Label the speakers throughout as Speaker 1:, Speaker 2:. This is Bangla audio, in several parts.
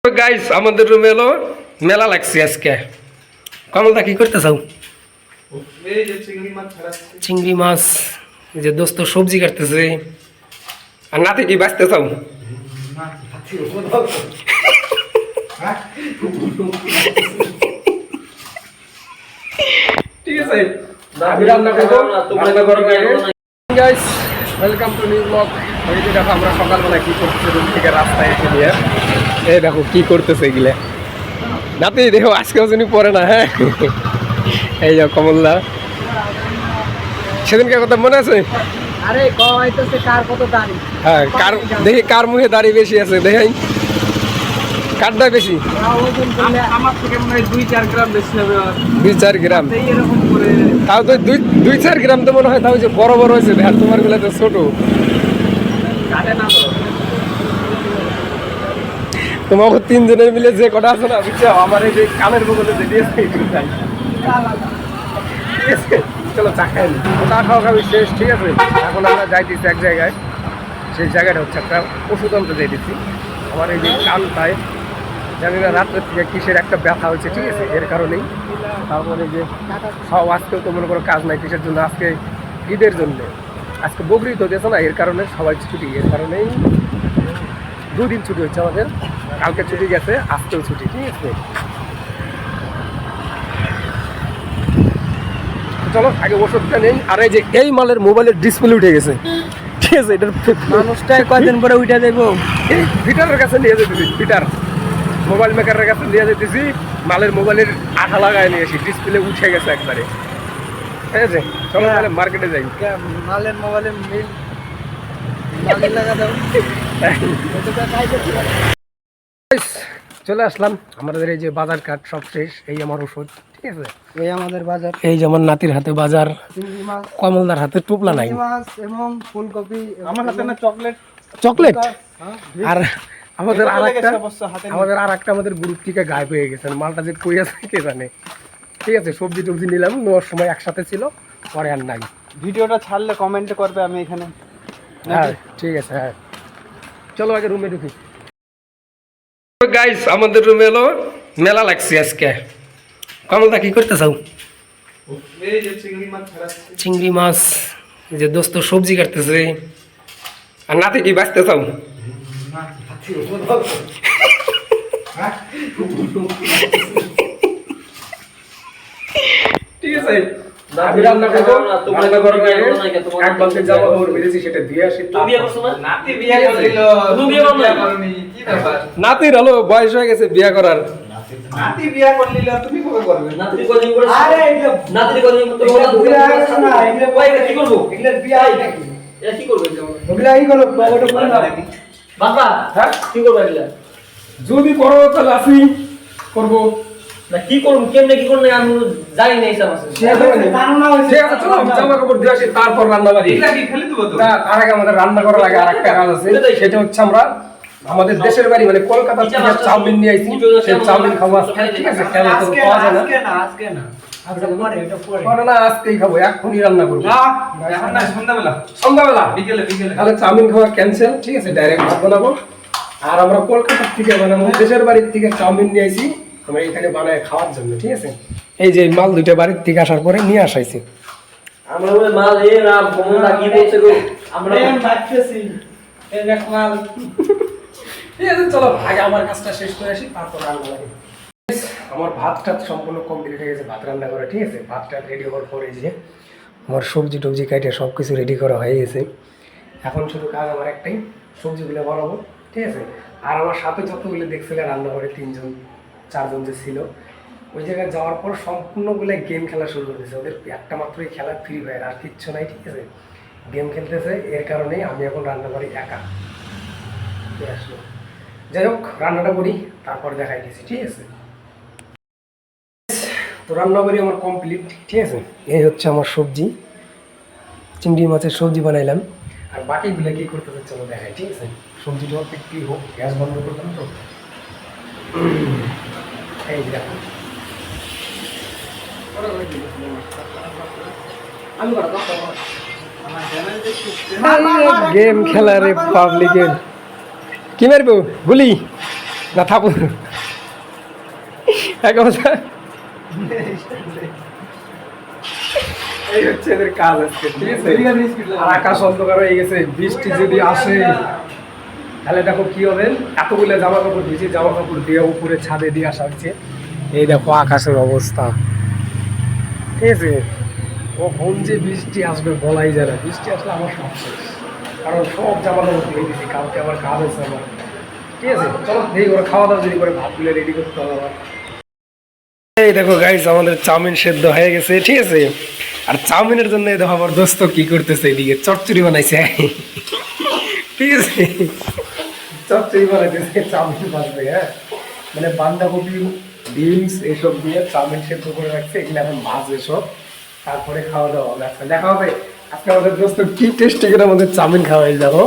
Speaker 1: তো গাইস আমাদের রুমে এলো মেলা লাগছে আজকে। কমলদা কি করতে চাও?
Speaker 2: এই যে চিংড়ি মাছ ছাড়াচ্ছি।
Speaker 1: চিংড়ি মাছ, এই যে দোস্ত সবজি কাটতেছে। আর নাতে কি বাঁচতে চাও?
Speaker 2: না, হাতি ওপর দাও। হ্যাঁ?
Speaker 1: ঠিক আছে, আমি রান্না করবো, রান্না করার আগে guys welcome to new blog. এই যে দেখো আমরা সকালবেলা কি করতেছি রুম থেকে রাস্তায় এসে নিয়ে, এই দেখো কি করতেছে এগুলা। নাতি দেখো আজকেও যিনি পরে না। হ্যাঁ এই যাও কমলদা, সেদিনকে কথা মনে আছে?
Speaker 3: আরে কইতেছে কার কত দাড়ি।
Speaker 1: হ্যাঁ কার দেখি কার মুখে দাড়ি বেশি আছে, দেখাই কারটা বেশি।
Speaker 3: ওজন করলে
Speaker 2: আমার থেকে মনে হয় 2-4 গ্রাম বেশি হবে।
Speaker 1: 2-4 গ্রাম,
Speaker 2: এই এরকম করে
Speaker 1: তাও তো 2-4 গ্রাম তো মনে হয়। তাও যে বড় বড় হয়েছে, আর তোমার গুলা তো ছোট।
Speaker 2: কাটে না তো।
Speaker 1: তোমাকে 3 জনের মিলে যে কটা আছে না বুঝছো, আমার এই যে কানের বগলে যে দিয়েছে চলো চা খাই। চা খাওয়া খাবি শেষ, ঠিক আছে। এখন আমরা যাইতেছি এক জায়গায়, সেই জায়গাটা হচ্ছে একটা ওষুধ আনতে যাইতেছি। আমার এই যে কানটায় জানি না রাত্রের থেকে কিসের একটা ব্যথা হয়েছে, ঠিক আছে, এর কারণেই। তারপরে যে সব আজকেও তো মনে করো কাজ নাই, কিসের জন্য? আজকে ঈদের জন্য, আজকে বকরি তো দিয়েছে না, এর কারণে সবাই ছুটি। এর কারণেই 2 দিন ছুটি হচ্ছে আমাদের। কালকে ছুটি গেছে, আজকেও ছুটি, ঠিক আছে। চলো আগে ওষুধটা নেই। আর এই যে এই মালের মোবাইলের ডিসপ্লে উঠে গেছে, ঠিক আছে। এটার
Speaker 3: মানুষটাই কয়দিন পরে উঠে যাইব।
Speaker 1: এই ফিটারের কাছে নিয়ে যেতেছি, ফিটার মোবাইল মেকারের কাছে নিয়ে যেতেছি। মালের মোবাইলের আঠা লাগায় নিয়ে আসি, ডিসপ্লে উঠে গেছে একবারে, ঠিক আছে। চলো তাহলে মার্কেটে যাই।
Speaker 3: মালের মোবাইলে মিল লাগা দাও।
Speaker 1: চলে আসলাম, আমাদের এই যে বাজার কাট সব শেষ। এই আমার ওষুধ, ঠিক আছে।
Speaker 3: এই আমাদের বাজার।
Speaker 1: এই যে আমার নাতির হাতে বাজার,
Speaker 3: চিংড়ি মাছ,
Speaker 1: কমলদার হাতে টুপলা নাই,
Speaker 3: চিংড়ি মাছ এবং ফুলকপি।
Speaker 2: আমার হাতে না চকলেট।
Speaker 1: চকলেট। আর আমাদের
Speaker 2: এটা
Speaker 1: আর
Speaker 2: বলে
Speaker 1: একটা
Speaker 2: গেছে অবশ্য হাতে নেই।
Speaker 1: আমাদের গ্রুপ থেকে গায়েব হয়ে গেছেন। মালটা যে কই আছে কে জানে, ঠিক আছে। সবজি টবজি নিলাম, নেওয়ার সময় একসাথে ছিল, পরে আর নাই।
Speaker 2: ভিডিওটা ছাড়লে কমেন্ট করবে, আমি এখানে।
Speaker 1: হ্যাঁ ঠিক আছে, হ্যাঁ চলো আগে রুমে ঢুকি। গাইস আমাদের রুমে এলো মেলা লাগছে আজকে। কমলদা কি করতে চাও?
Speaker 2: এই যে চিংড়ি মাছ ছাড়াচ্ছি।
Speaker 1: চিংড়ি মাছ, এই যে দোস্ত সবজি কাটতেছে। আর নাতে কি বাঁচতে চাও?
Speaker 2: না, হাতি ওপর দাও। হ্যাঁ?
Speaker 1: ঠিক আছে, আমি রান্না করবো, রান্না করার আগে এক বালতি জামা কাপড় বেরিয়েছি, সেটা দিয়ে আসি।
Speaker 2: নাতি বিয়ে করলিল। তুমি বিয়ে করনি, কি ব্যাপার?
Speaker 1: নাতির হলো বয়স হয়ে গেছে বিয়ে করার।
Speaker 2: নাতি বিয়ে করলিল, তুমি কবে করবে?
Speaker 4: নাতির কদিন করে
Speaker 3: আরে এগুলো
Speaker 4: নাতির কদিন করে
Speaker 3: এগুলো বুড়া আছে না, এগুলো
Speaker 4: কই কি করব
Speaker 3: এগুলো বিয়ে হয় নাকি?
Speaker 4: এটা কি করবে এটা
Speaker 3: ওগুলা এই করো, টমেটো করে না নাকি?
Speaker 4: বাবা
Speaker 1: হ্যাঁ
Speaker 4: কি করবে এটা
Speaker 1: যদি করো তাহলে আসি করবো।
Speaker 4: না কি করব কেমনে কি করব আমি জানি না হিসাব আছে
Speaker 1: ঠিক আছে চলো জামা কাপড় দিয়ে আসি, তারপর রান্না বাড়ি।
Speaker 2: এগুলা কি ফেলে দেবো তো?
Speaker 1: না, তার আগে আমাদের রান্না করার আগে আরেকটা কাজ আছে। সেটা হচ্ছে আমরা আমাদের দেশের বাড়ি মানে কলকাতা থেকে চাউমিন নিয়ে আইছি, সেই চাউমিন খাবো আজকে, ঠিক আছে। কেন তো
Speaker 3: আজকে
Speaker 1: পাওয়া যায় না,
Speaker 3: আজকে না। আজকে পরে, এটা পরে।
Speaker 1: পরে না, আজকেই খাবো, এখনই রান্না করবো।
Speaker 2: না, এখন না, সন্ধ্যাবেলা।
Speaker 1: সন্ধ্যাবেলা
Speaker 2: বিকেলে।
Speaker 1: তাহলে চাউমিন খাওয়া ক্যান্সেল, ঠিক আছে। ডাইরেক্ট ভাত বানাবো। আর আমরা কলকাতা থেকে মানে আমাদের দেশের বাড়ির থেকে চাউমিন নিয়ে আইছি, আমরা এখানে বানায় খাওয়ার জন্য, ঠিক আছে। এই যে মাল দুইটা বাড়ির থেকে আসার পরে নিয়ে আসাইছি।
Speaker 4: আমরা ওই মাল এ রাম কোনটা কি বলছে গো আমরা
Speaker 3: এই আমি ভাবতেছি, এই দেখ মাল।
Speaker 1: ঠিক আছে চলো আগে আমার কাজটা শেষ করে আসি, তারপর রান্না লাগে। আমার ভাতটা সম্পূর্ণ কমপ্লিট হয়ে গেছে, ভাত রান্না করা, ঠিক আছে। ভাতটা রেডি হওয়ার পরে যে আমার সবজি টবজি কাটে সব কিছু রেডি করা হয়ে গেছে। এখন শুধু কাজ আমার একটাই, সবজিগুলো বানাবো, ঠিক আছে। আর আমার সাথে যতগুলো দেখছিলে রান্না করে 3-4 জন যে ছিল, ওই জায়গায় যাওয়ার পর সম্পূর্ণগুলো গেম খেলা শুরু করে দিয়েছে। ওদের একটা মাত্রই খেলা ফ্রি ফায়ার, আর কিচ্ছু নাই, ঠিক আছে। গেম খেলতেছে, এর কারণেই আমি এখন রান্না করি একা। আসলো যাই হোক, রান্নাটা করি তারপর দেখাই দিয়েছি, ঠিক আছে। তো রান্না করি আমার কমপ্লিট, ঠিক আছে। এই হচ্ছে আমার সবজি, চিংড়ি মাছের সবজি বানাইলাম। আর বাকিগুলো কি করতে হচ্ছে চলো দেখাই, ঠিক আছে। সবজিটা অল্প একটু হোক, গ্যাস বন্ধ করতাম তো। এই দেখো গেম খেলা রে পাবলিকের। কি মারবো গুলি? না থাকুন এক কথা এই হচ্ছে এদের কাজ আজকে ঠিক আছে আর আকাশ অন্ধকার হয়ে গেছে বৃষ্টি যদি আসে তাহলে দেখো কি হবে এতগুলো জামা কাপড় ভিজে জামা কাপড় দিয়ে উপরে ছাদে দিয়ে আসা হচ্ছে এই দেখো আকাশের অবস্থা ঠিক আছে কখন যে বৃষ্টি আসবে বলাই যায় না বৃষ্টি আসলে আমার সব শেষ কারণ সব জামা কাপড় ধুয়ে দিচ্ছি কালকে আবার কাজ আছে আমার ঠিক আছে চলো দেখি ওরা খাওয়া দাওয়া যদি করে ভাতগুলো রেডি করতে হবে আবার এই দেখো গাইস আমাদের চাউমিন সেদ্ধ হয়ে গেছে ঠিক আছে আর চাউমিনের জন্য দেখো আমার দোস্ত কি করতেছে এদিকে চচ্চড়ি বানাইছে ঠিক আছে চচ্চড়ি বানাইতেছে চাউমিন বানাবে হ্যাঁ মানে বাঁধাকপি বিনস এসব দিয়ে চাউমিন সেদ্ধ করে রাখছে এগুলো এখন ভাজবে সব তারপরে খাওয়া দাওয়া হবে আজকে দেখা হবে আজকে আমাদের দোস্ত কি টেস্টি করে আমাদের চাউমিন খাওয়া হয়ে যাবো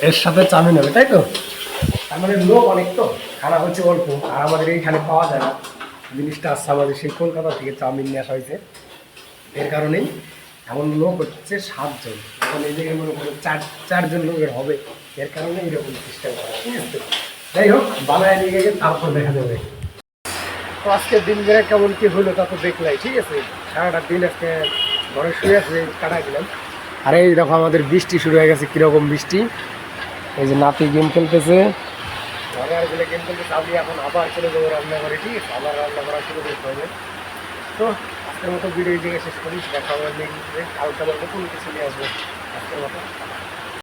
Speaker 1: এর সাথে চাউমিন হবে তাই তো তার মানে লোক অনেক তো খানা হচ্ছে অল্প আর আমাদের এইখানে পাওয়া যায় না জিনিসটা আসছে আমাদের সেই কলকাতা থেকে চাউমিন নিয়ে আসা হয়েছে এর কারণেই এমন লোক হচ্ছে 7 জন এখন এই জায়গায় মনে করো 4 জন লোকের হবে এর কারণে এরকম সিস্টেম করা ঠিক আছে যাই হোক বানায় নিয়ে গেলে তারপর দেখা যাবে তো আজকের দিন বেড়ে কেমন কি হলো তা তো দেখলাই ঠিক আছে সারাটা দিন আজকে ঘরে শুয়ে আছে কাটাই দিলাম আর এই দেখো আমাদের বৃষ্টি শুরু হয়ে গেছে কীরকম বৃষ্টি এই যে নাতি গেম খেলতেছে ঘরে আর গুলো গেম খেলতেছে আমি এখন আবার চলে যাবো রান্না করে ঠিক আছে আবার রান্না করা শুরু করতে হবে তো আজকের মতো ভিডিও এই জায়গায় শেষ করি দেখা হবে কালকে আবার নতুন কিছু নিয়ে আসবো আজকের মতো